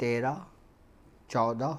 13, 14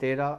13,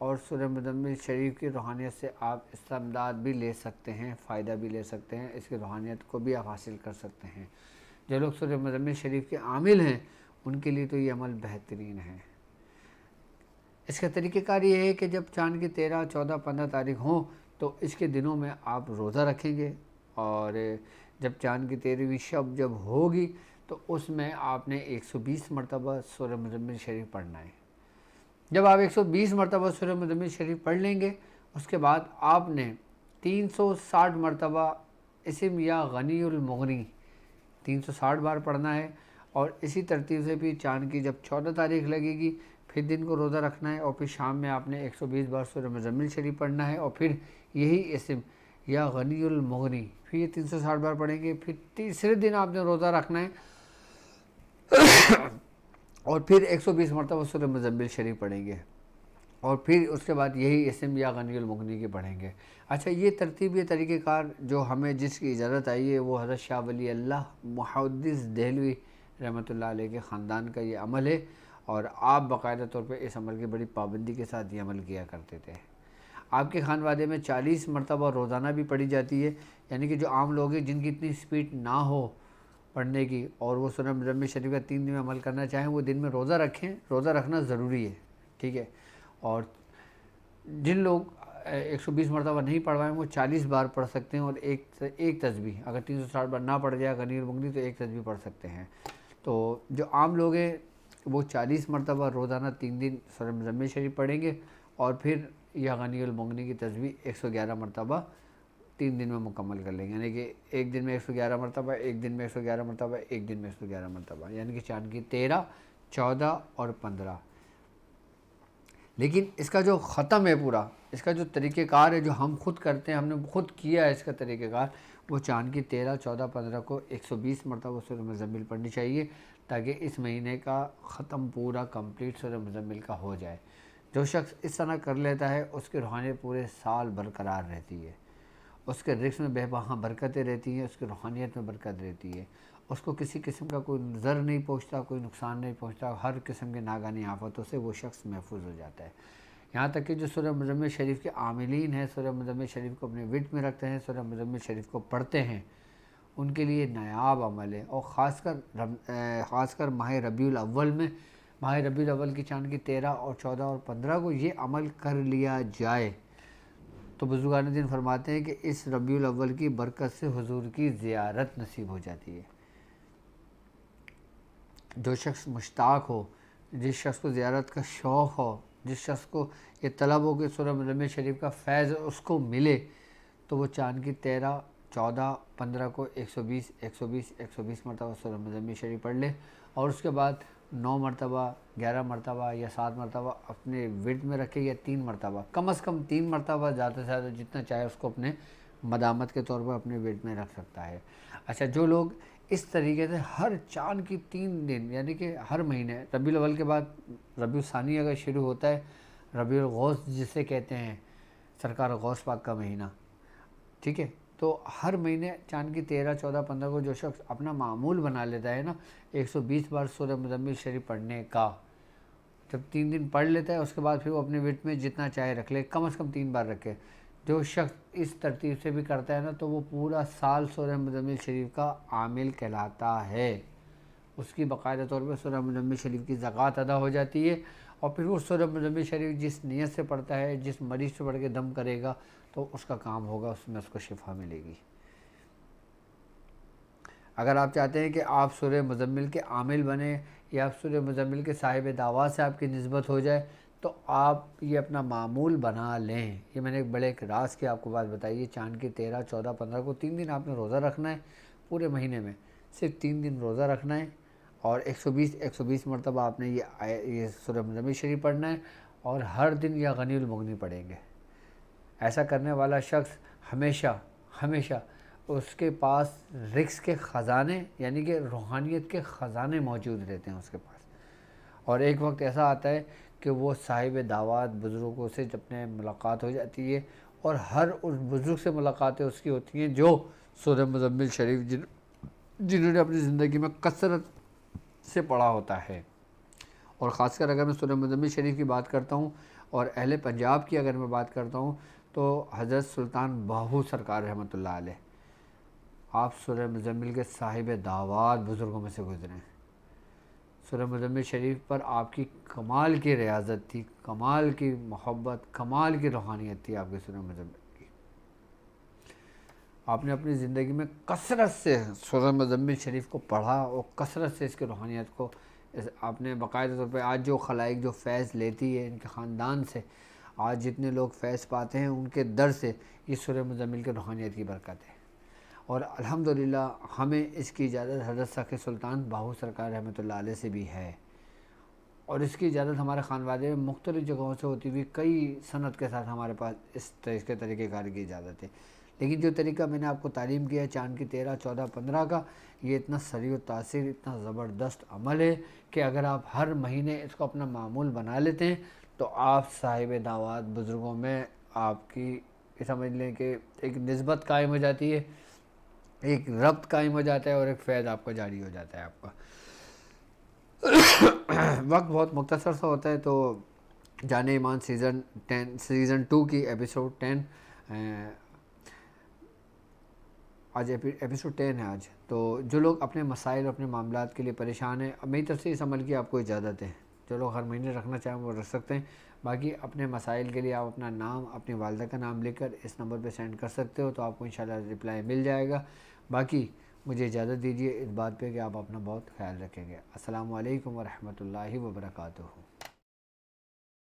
اور سورہ مزمل شریف کی روحانیت سے آپ استمداد بھی لے سکتے ہیں، فائدہ بھی لے سکتے ہیں، اس کی روحانیت کو بھی آپ حاصل کر سکتے ہیں۔ جو لوگ سورہ مزمل شریف کے عامل ہیں ان کے لیے تو یہ عمل بہترین ہے۔ اس کا طریقہ کار یہ ہے کہ جب چاند کی 13، 14، 15 تاریخ ہوں تو اس کے دنوں میں آپ روزہ رکھیں گے، اور جب چاند کی 13ویں شب جب ہوگی تو اس میں آپ نے 120 مرتبہ سورہ مزمل شریف پڑھنا ہے۔ جب آپ 120 مرتبہ سورہ مزمل شریف پڑھ لیں گے، اس کے بعد آپ نے 360 مرتبہ اسم یا غنی المغنی 360 بار پڑھنا ہے، اور اسی ترتیب سے بھی چاند کی جب 14 تاریخ لگے گی پھر دن کو روزہ رکھنا ہے، اور پھر شام میں آپ نے 120 بار سورہ مزمل شریف پڑھنا ہے، اور پھر یہی اسم یا غنی المغنی پھر یہ 360 بار پڑھیں گے، پھر تیسرے دن آپ نے روزہ رکھنا ہے اور پھر 120 مرتبہ سورہ مزمل شریف پڑھیں گے، اور پھر اس کے بعد یہی اسم یا غنی المغنی کے پڑھیں گے۔ اچھا، یہ ترتیب، یہ طریقہ کار جو ہمیں جس کی اجازت آئی ہے وہ حضرت شاہ ولی اللہ محدث دہلوی رحمۃ اللہ علیہ کے خاندان کا یہ عمل ہے، اور آپ باقاعدہ طور پہ اس عمل کی بڑی پابندی کے ساتھ یہ عمل کیا کرتے تھے۔ آپ کے خانوادے میں 40 مرتبہ روزانہ بھی پڑھی جاتی ہے، یعنی کہ جو عام لوگ ہیں جن کی اتنی سپیڈ نہ ہو پڑھنے کی اور وہ سورہ مزمل شریف کا 3 دن میں عمل کرنا چاہیں، وہ دن میں روزہ رکھیں، روزہ رکھنا ضروری ہے، ٹھیک ہے۔ اور جن لوگ 120 مرتبہ نہیں پڑھ پائیں وہ 40 بار پڑھ سکتے ہیں، اور ایک تسبیح، اگر 360 بار نہ پڑھ جائے غنی المغنی تو ایک تسبیح پڑھ سکتے ہیں۔ تو جو عام لوگ ہیں وہ 40 مرتبہ روزانہ 3 دن سورہ مزمل شریف پڑھیں گے، اور پھر یا غنی المغنی کی تسبیح 111 مرتبہ 3 دن میں مکمل کر لیں گے، یعنی کہ ایک دن میں 111 مرتبہ، ایک دن میں 111 مرتبہ، ایک دن میں 111 مرتبہ، یعنی کہ چاند کی 13، 14 اور 15۔ لیکن اس کا جو ختم ہے پورا، اس کا جو طریقہ کار ہے جو ہم خود کرتے ہیں، ہم نے خود کیا ہے اس کا طریقہ کار، وہ چاند کی 13، 14، 15 کو 120 مرتبہ سورہ مزمل پڑھنی چاہیے، تاکہ اس مہینے کا ختم پورا کمپلیٹ سورہ مزمل کا ہو جائے۔ جو شخص اس طرح کر لیتا ہے اس کی روحانیت پورے سال برقرار رہتی ہے، اس کے رزق میں بے بہا برکتیں رہتی ہیں، اس کی روحانیت میں برکت رہتی ہے، اس کو کسی قسم کا کوئی ضر نہیں پہنچتا، کوئی نقصان نہیں پہنچتا، ہر قسم کے ناگہانی آفتوں سے وہ شخص محفوظ ہو جاتا ہے۔ یہاں تک کہ جو سورہ مزمل شریف کے عاملین ہیں، سورہ مزمل شریف کو اپنے وٹ میں رکھتے ہیں، سورہ مزمل شریف کو پڑھتے ہیں، ان کے لیے نایاب عمل ہے، اور خاص کر ماہ ربیع الاول میں، ماہ ربیع الاول کی چاند کی 13 اور 14 اور 15 کو یہ عمل کر لیا جائے تو بزرگان دین فرماتے ہیں کہ اس ربیع الاول کی برکت سے حضور کی زیارت نصیب ہو جاتی ہے۔ جو شخص مشتاق ہو، جس شخص کو زیارت کا شوق ہو، جس شخص کو یہ طلب ہو کہ سورہ مزمل شریف کا فیض اس کو ملے، تو وہ چاند کی 13، 14، 15 کو 120 مرتبہ سورہ مزمل شریف پڑھ لے، اور اس کے بعد 9 مرتبہ، 11 مرتبہ یا 7 مرتبہ اپنے ورد میں رکھے، یا 3 مرتبہ، کم از کم 3 مرتبہ، زیادہ سے زیادہ جتنا چاہے اس کو اپنے مدامت کے طور پر اپنے ورد میں رکھ سکتا ہے۔ اچھا، جو لوگ اس طریقے سے ہر چاند کی 3 دن، یعنی کہ ہر مہینے، ربیع الاول کے بعد ربیع الثانی اگر شروع ہوتا ہے، ربیع الغوث جسے کہتے ہیں، سرکار غوث پاک کا مہینہ، ٹھیک ہے، تو ہر مہینے چاند کی 13، 14، 15 کو جو شخص اپنا معمول بنا لیتا ہے نا 120 بار سورہ مزمل شریف پڑھنے کا، جب 3 دن پڑھ لیتا ہے اس کے بعد پھر وہ اپنے وٹ میں جتنا چاہے رکھ لے، کم از کم 3 بار رکھے۔ جو شخص اس ترتیب سے بھی کرتا ہے نا تو وہ پورا سال سورہ مزمل شریف کا عامل کہلاتا ہے، اس کی باقاعدہ طور پر سورہ مزمل شریف کی زکوٰۃ ادا ہو جاتی ہے، اور پھر وہ سورہ مزمل شریف جس نیت سے پڑھتا ہے، جس مریض سے پڑھ کے دم کرے گا تو اس کا کام ہوگا، اس میں اس کو شفا ملے گی۔ اگر آپ چاہتے ہیں کہ آپ سورہ مزمل کے عامل بنیں، یا آپ سورہ مزمل کے صاحب دعوات سے آپ کی نسبت ہو جائے، تو آپ یہ اپنا معمول بنا لیں۔ یہ میں نے ایک بڑے راز کی آپ کو بات بتائی ہے، چاند کی 13، 14، 15 کو 3 دن آپ نے روزہ رکھنا ہے، پورے مہینے میں صرف 3 دن روزہ رکھنا ہے، اور 120 مرتبہ آپ نے یہ سورہ مزمل شریف پڑھنا ہے، اور ہر دن یا غنی المغنی پڑھیں گے۔ ایسا کرنے والا شخص ہمیشہ اس کے پاس رزق کے خزانے، یعنی کہ روحانیت کے خزانے موجود رہتے ہیں اس کے پاس، اور ایک وقت ایسا آتا ہے کہ وہ صاحب دعوات بزرگوں سے جب ملاقات ہو جاتی ہے، اور ہر اس بزرگ سے ملاقاتیں اس کی ہوتی ہیں جو سورہ مزمل شریف جنہوں نے اپنی زندگی میں کثرت سے پڑھا ہوتا ہے۔ اور خاص کر اگر میں سورہ مزمل شریف کی بات کرتا ہوں اور اہل پنجاب کی اگر میں بات کرتا ہوں تو حضرت سلطان باہو سرکار رحمۃ اللہ علیہ، آپ سورہ مزمل کے صاحب دعوات بزرگوں میں سے گزرے ہیں۔ سورہ مزمل شریف پر آپ کی کمال کی ریاضت تھی، کمال کی محبت، کمال کی روحانیت تھی آپ کے سورہ مزمل کی۔ آپ نے اپنی زندگی میں کثرت سے سورہ مزمل شریف کو پڑھا اور کثرت سے اس کی روحانیت کو آپ نے باقاعدہ طور پہ آج جو خلائق جو فیض لیتی ہے ان کے خاندان سے، آج جتنے لوگ فیض پاتے ہیں ان کے در سے یہ سورہ مزمل کی روحانیت کی برکت ہے۔ اور الحمدللہ ہمیں اس کی اجازت حضرت سخی سلطان باہو سرکار رحمۃ اللہ علیہ سے بھی ہے، اور اس کی اجازت ہمارے خانوادے میں مختلف جگہوں سے ہوتی ہوئی کئی سند کے ساتھ ہمارے پاس اس طریقہ کار کی اجازت ہے۔ لیکن جو طریقہ میں نے آپ کو تعلیم کیا ہے چاند کی 13، 14، 15 کا، یہ اتنا سریع و تاثیر، اتنا زبردست عمل ہے کہ اگر آپ ہر مہینے اس کو اپنا معمول بنا لیتے ہیں تو آپ صاحب دعوات بزرگوں میں آپ کی سمجھ لیں کہ ایک نسبت قائم ہو جاتی ہے، ایک ربط قائم ہو جاتا ہے اور ایک فیض آپ کا جاری ہو جاتا ہے آپ کا۔ وقت بہت مختصر سا ہوتا ہے، تو جان ایمان سیزن 2 کی ایپیسوڈ 10، آج ایپیسوڈ 10 ہے آج۔ تو جو لوگ اپنے مسائل اپنے معاملات کے لیے پریشان ہیں، میری طرف سے اس عمل کی آپ کو اجازت ہے، جو لوگ ہر مہینے رکھنا چاہیں وہ رکھ سکتے ہیں۔ باقی اپنے مسائل کے لیے آپ اپنا نام، اپنی والدہ کا نام لے کر اس نمبر پہ سینڈ کر سکتے ہو، تو آپ کو انشاءاللہ رپلائی مل جائے گا۔ باقی مجھے اجازت دیجیے اس بات پہ کہ آپ اپنا بہت خیال رکھیں گے۔ السلام علیکم ورحمۃ اللہ وبرکاتہ۔